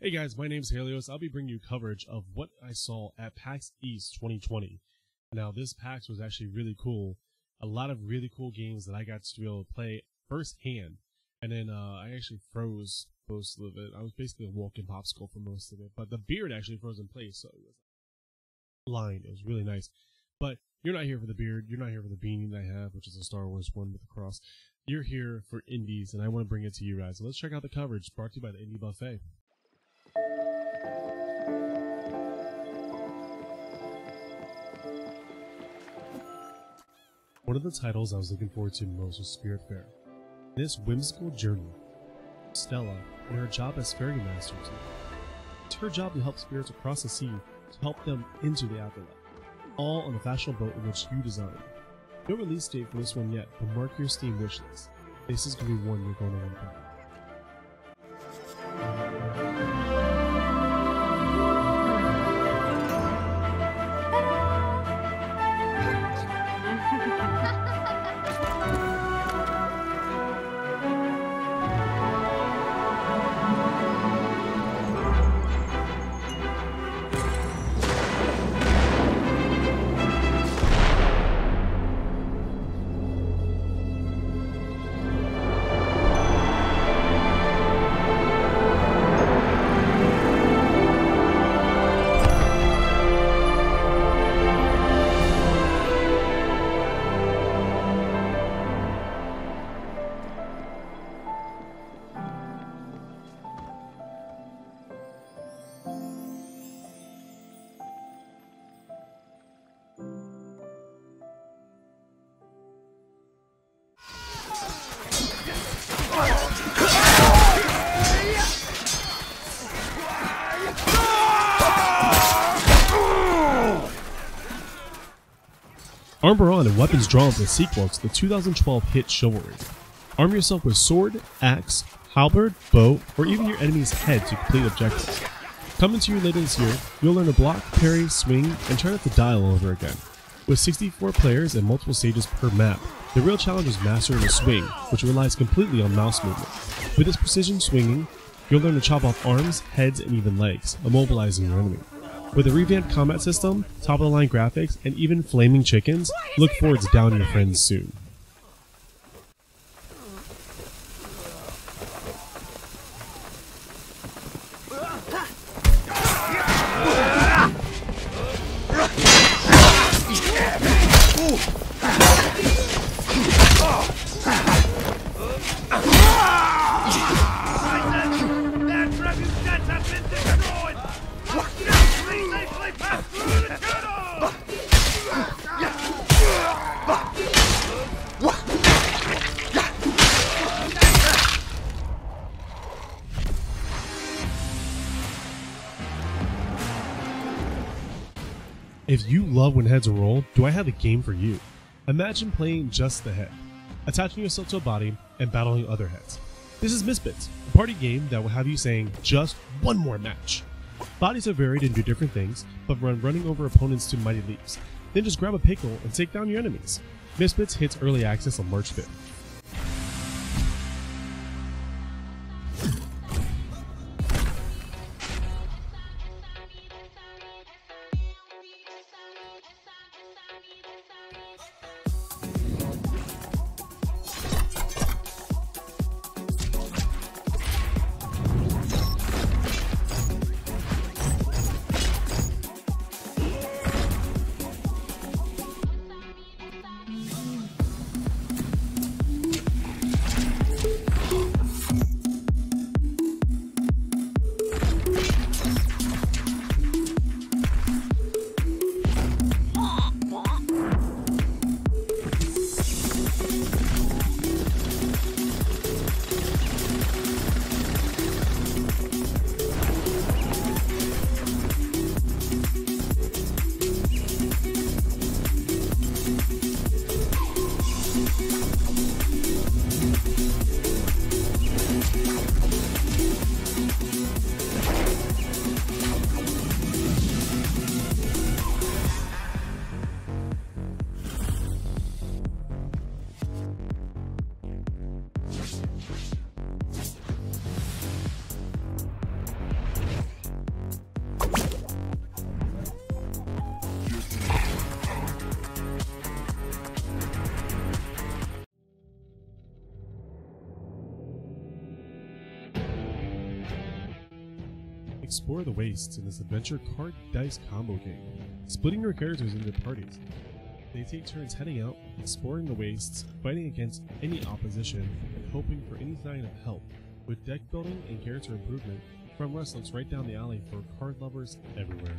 Hey guys, my name's Halios. I'll be bringing you coverage of what I saw at Pax East 2020. Now, this PAX was actually really cool. A lot of really cool games that I got to be able to play firsthand. And then I actually froze most of it. I was basically a walking popsicle for most of it. But the beard actually froze in place, so it was line. It was really nice. But you're not here for the beard. You're not here for the beanie that I have, which is a Star Wars one with a cross. You're here for indies, and I want to bring it to you guys. So let's check out the coverage brought to you by the Indie Buffet. One of the titles I was looking forward to most was Spiritfarer. In this whimsical journey, Stella and her job as ferry masters. It's her job to help spirits across the sea to help them into the afterlife, all on the fashionable boat in which you designed. No release date for this one yet, but mark your Steam wishlist. This is going to be one you're going to want to buy. Armor on and weapons drawn for the sequel to the 2012 hit Chivalry. Arm yourself with sword, axe, halberd, bow, or even your enemy's head to complete objectives. Coming to you later this year, you'll learn to block, parry, swing, and try not to die all over again. With 64 players and multiple stages per map, the real challenge is mastering the swing, which relies completely on mouse movement. With this precision swinging, you'll learn to chop off arms, heads, and even legs, immobilizing your enemy. With a revamped combat system, top-of-the-line graphics, and even flaming chickens, look forward to downing your friends soon. If you love when heads roll, do I have a game for you? Imagine playing just the head, attaching yourself to a body and battling other heads. This is Misbits, a party game that will have you saying just one more match. Bodies are varied and do different things, but run running over opponents to mighty leaps. Then just grab a pickle and take down your enemies. Misbits hits early access on March 5th. explore the Wastes in this adventure card dice combo game, splitting your characters into parties. They take turns heading out, exploring the Wastes, fighting against any opposition, and hoping for any sign of help, with deck building and character improvement from Westlands right down the alley for card lovers everywhere.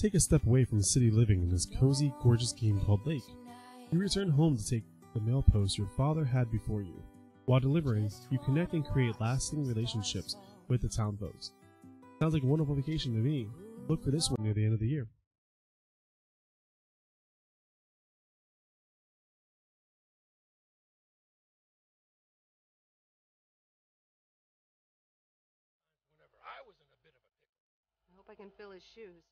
Take a step away from city living in this cozy, gorgeous game called Lake. You return home to take the mail post your father had before you. While delivering, you connect and create lasting relationships with the town folks. Sounds like a wonderful vacation to me. Look for this one near the end of the year. Whenever I was in a bit of a pickle. I hope I can fill his shoes.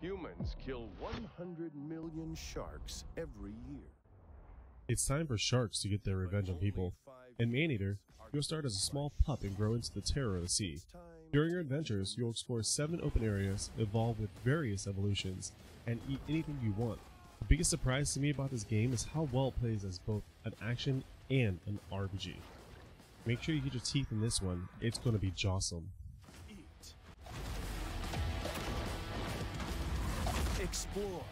Humans kill 100 million sharks every year. It's time for sharks to get their revenge on people. In Maneater, you'll start as a small pup and grow into the terror of the sea. During your adventures, you'll explore 7 open areas, evolve with various evolutions, and eat anything you want. The biggest surprise to me about this game is how well it plays as both an action and an RPG. Make sure you get your teeth in this one, it's going to be jawsome. Eat. Explore.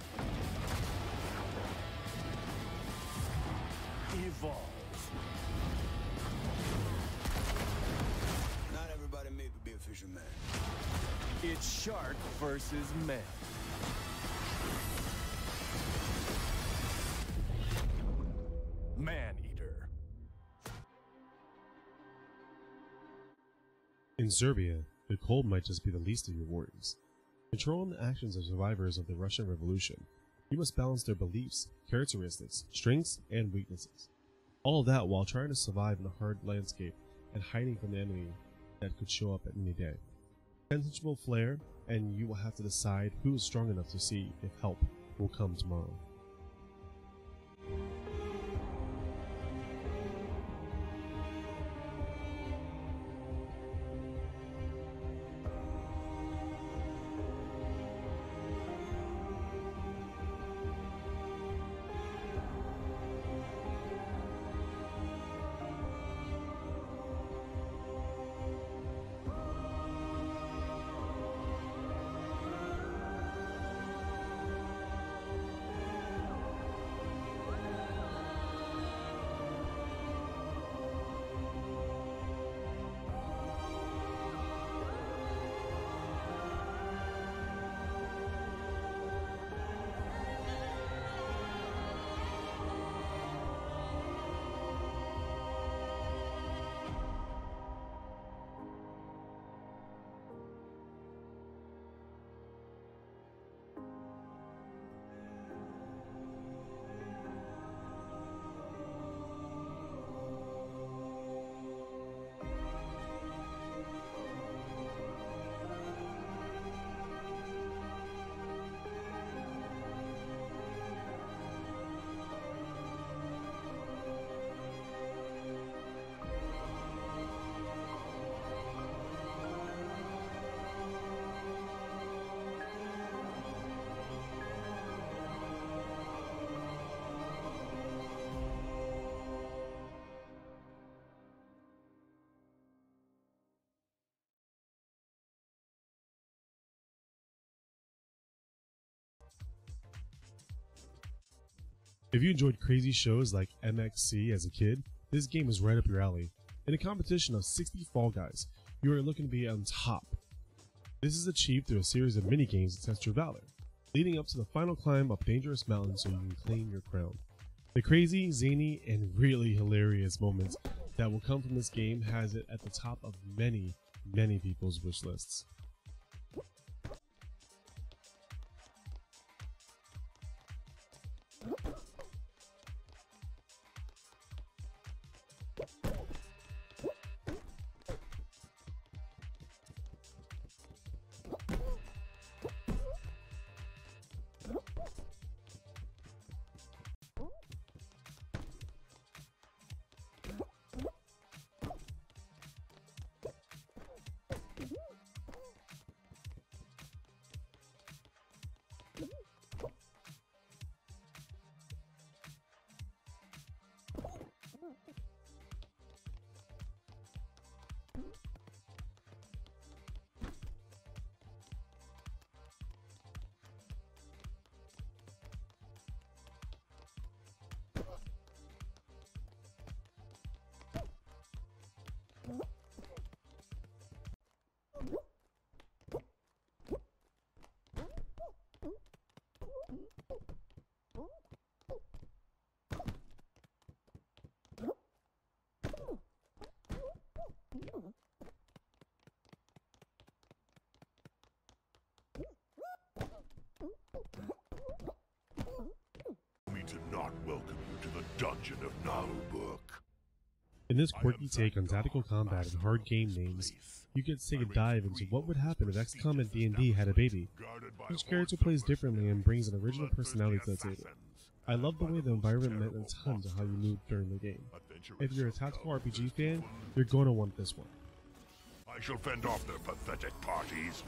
Evolve. Not everybody made to be a fisherman. It's shark versus man. Maneater. In Serbia, the cold might just be the least of your worries. Controlling the actions of survivors of the Russian Revolution, you must balance their beliefs, characteristics, strengths, and weaknesses. All of that while trying to survive in a hard landscape and hiding from the enemy that could show up at any day. Sensible flair, and you will have to decide who is strong enough to see if help will come tomorrow. If you enjoyed crazy shows like MXC as a kid, this game is right up your alley. In a competition of 60 Fall Guys, you are looking to be on top. This is achieved through a series of mini-games to test your valor, leading up to the final climb up dangerous mountains so you can claim your crown. The crazy, zany, and really hilarious moments that will come from this game has it at the top of many, many people's wish lists. To not welcome you to the Dungeon of Naheulbeuk. In this quirky take on tactical combat and hard game names, you get to take a dive into what would happen if XCOM and D&D had a baby. Each character plays differently and brings an original personality to the table. I love the way the environment meant a ton to how you moved during the game. If you're a tactical RPG fan, you're going to want this one. I shall fend off their pathetic parties.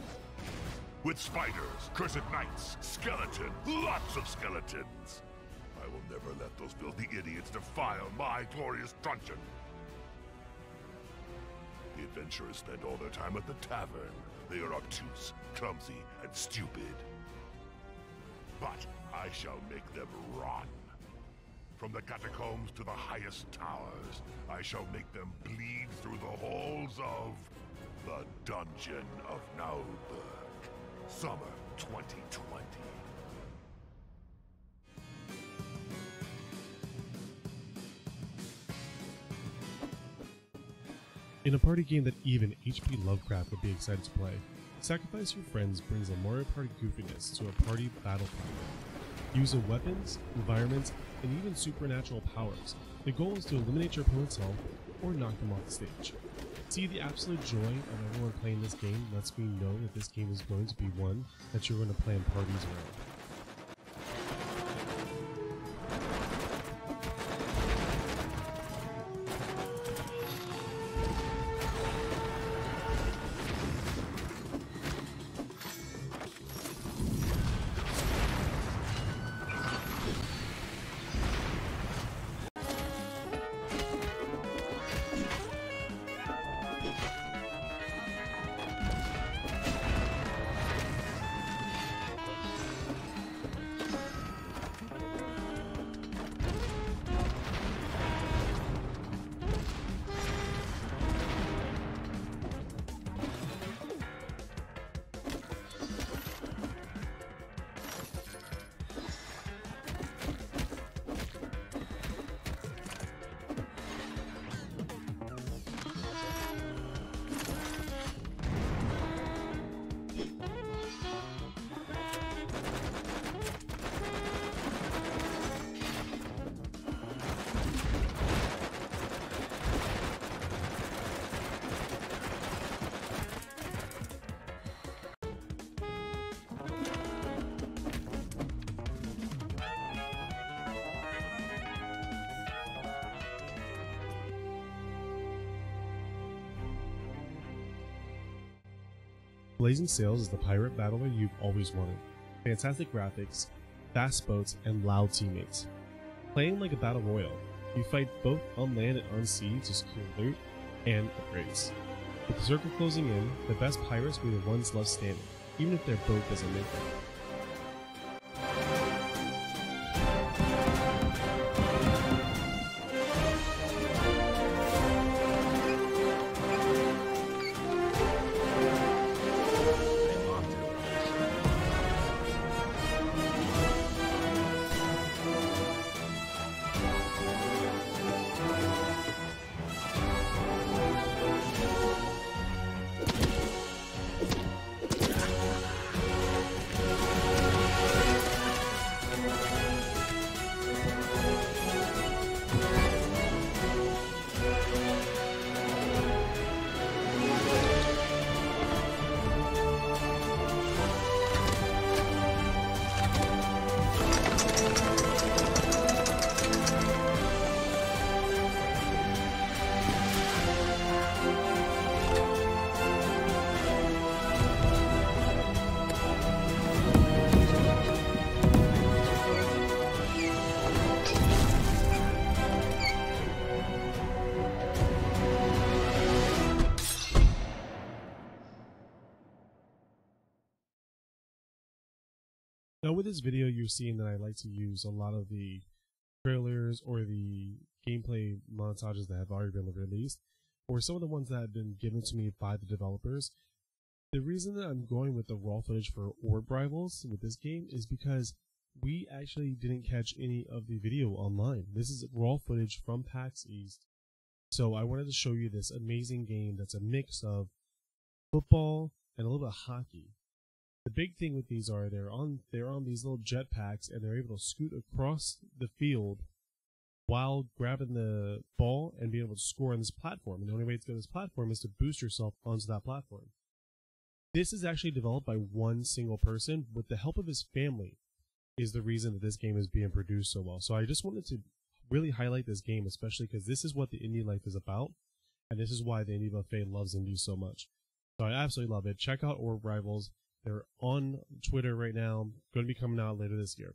With spiders, cursed knights, skeleton, lots of skeletons. I will never let those filthy idiots defile my glorious dungeon. The adventurers spend all their time at the tavern. They are obtuse, clumsy, and stupid. But I shall make them run. From the catacombs to the highest towers, I shall make them bleed through the halls of the Dungeon of Naheulbeuk. Summer 2020. In a party game that even H.P. Lovecraft would be excited to play, Sacrifice Your Friends brings a Mario Party goofiness to a party battle plan. Using weapons, environments, and even supernatural powers, the goal is to eliminate your opponent's health or knock them off the stage. See, the absolute joy of everyone playing this game lets me know that this game is going to be one that you're going to plan parties around. Blazing Sails is the pirate battler you've always wanted. Fantastic graphics, fast boats, and loud teammates. Playing like a battle royale, you fight both on land and on sea to secure loot and upgrades. With the circle closing in, the best pirates will be the ones left standing, even if their boat doesn't make it. with this video, you're seeing that I like to use a lot of the trailers or the gameplay montages that have already been released, or some of the ones that have been given to me by the developers. The reason that I'm going with the raw footage for Orb Rivals with this game is because we actually didn't catch any of the video online. This is raw footage from Pax East. So I wanted to show you this amazing game that's a mix of football and a little bit of hockey. The big thing with these are they're on these little jetpacks, and they're able to scoot across the field while grabbing the ball and being able to score on this platform. And the only way to get this platform is to boost yourself onto that platform. This is actually developed by one single person with the help of his family is the reason that this game is being produced so well. So I just wanted to really highlight this game, especially because this is what the indie life is about, and this is why the Indie Buffet loves indie so much. So I absolutely love it. Check out Orb Rivals. They're on Twitter right now. Going to be coming out later this year.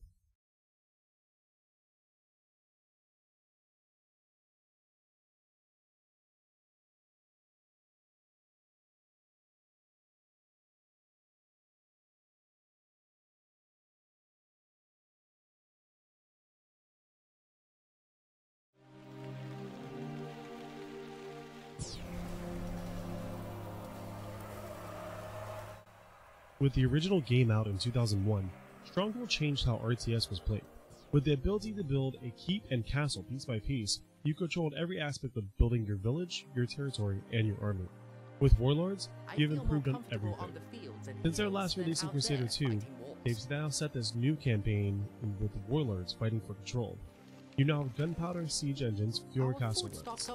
With the original game out in 2001, Stronghold changed how RTS was played. With the ability to build a keep and castle piece by piece, you controlled every aspect of building your village, your territory, and your army. With Warlords, you've improved on everything. Since their last release in Crusader 2, they've now set this new campaign with the Warlords fighting for control. You now have gunpowder, siege engines, fewer castle runs.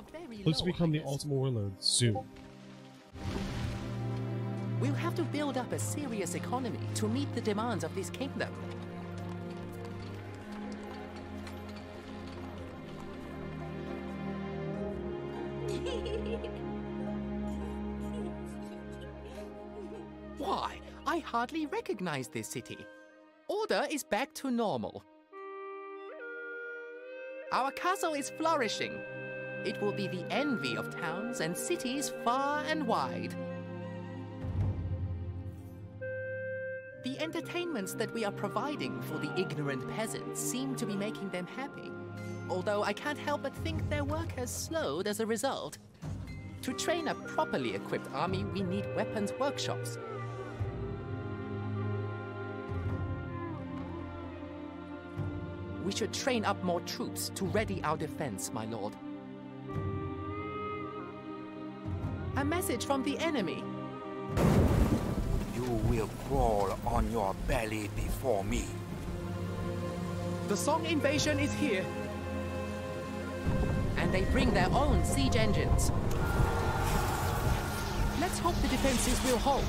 Looks to become the ultimate warlord soon. We'll have to build up a serious economy to meet the demands of this kingdom. Why, I hardly recognize this city. Order is back to normal. Our castle is flourishing. It will be the envy of towns and cities far and wide. The entertainments that we are providing for the ignorant peasants seem to be making them happy, although I can't help but think their work has slowed as a result. To train a properly equipped army, we need weapons workshops. We should train up more troops to ready our defense, my lord. A message from the enemy. You will crawl on your belly before me. The Song invasion is here. And they bring their own siege engines. Let's hope the defenses will hold.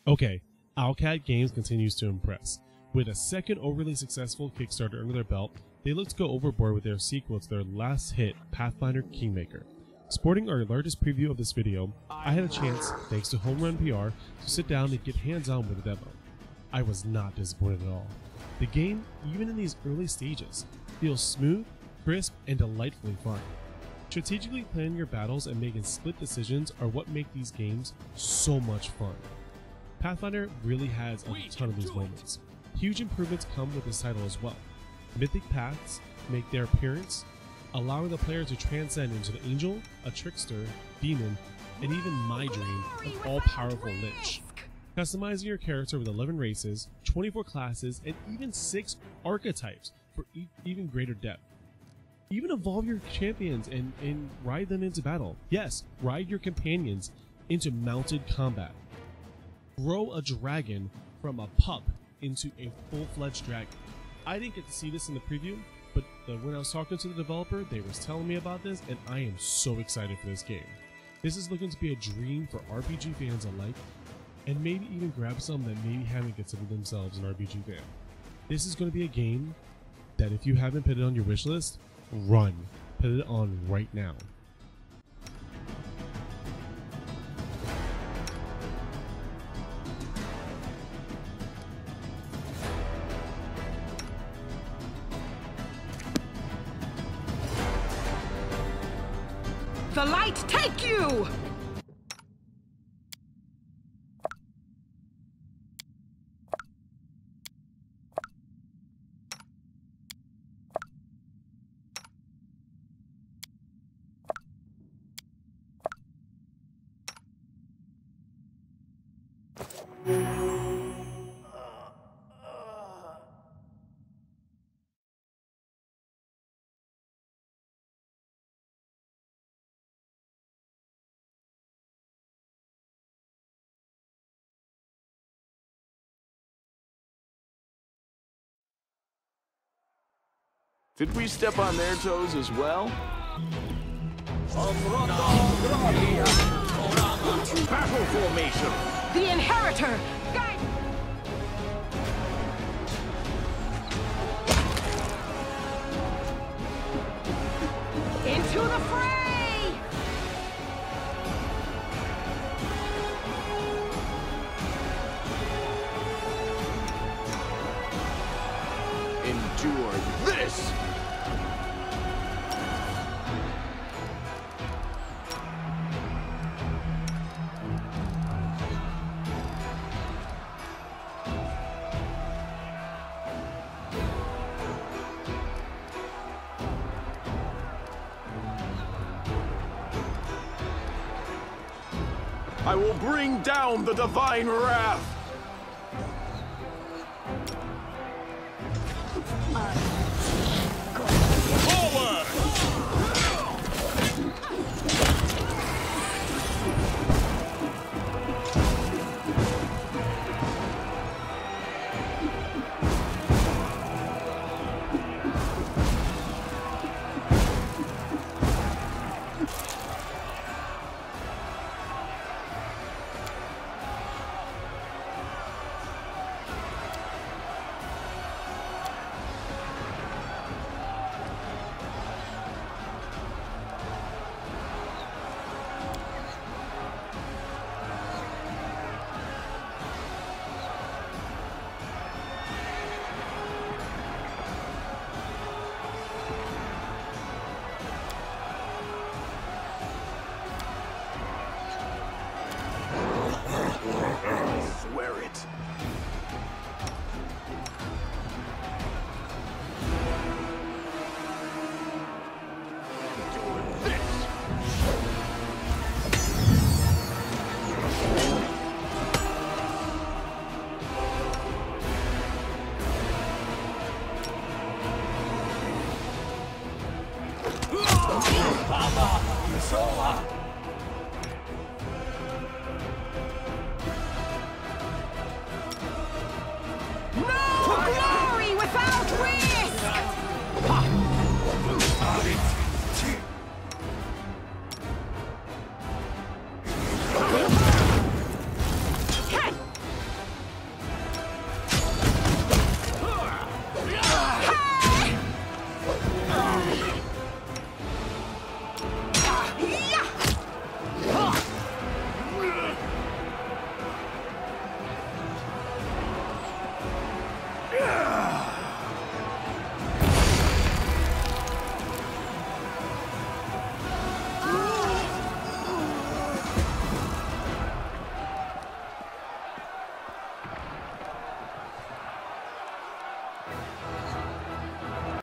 Okay, Owlcat Games continues to impress. With a second overly successful Kickstarter under their belt, they look to go overboard with their sequel to their last hit, Pathfinder Kingmaker. Sporting our largest preview of this video, I had a chance, thanks to Home Run PR, to sit down and get hands-on with the demo. I was not disappointed at all. The game, even in these early stages, feels smooth, crisp, and delightfully fun. Strategically planning your battles and making split decisions are what make these games so much fun. Pathfinder really has a ton of these moments. Huge improvements come with this title as well. Mythic paths make their appearance, allowing the player to transcend into the angel, a trickster, demon, and even my dream, an all-powerful lich. Customizing your character with 11 races, 24 classes, and even 6 archetypes for even greater depth. Even evolve your champions and ride them into battle. Yes, ride your companions into mounted combat. Grow a dragon from a pup into a full-fledged dragon. I didn't get to see this in the preview, but when I was talking to the developer, they was telling me about this, and I am so excited for this game. This is looking to be a dream for RPG fans alike, and maybe even grab some that maybe haven't considered themselves an RPG fan. This is going to be a game that if you haven't put it on your wish list, run. Put it on right now. the light take you! Did we step on their toes as well? Battle formation! The Inheritor! Guide! Into the fray! Endure this! I will bring down the divine wrath! Forward! Swear it. Doing this. Sola!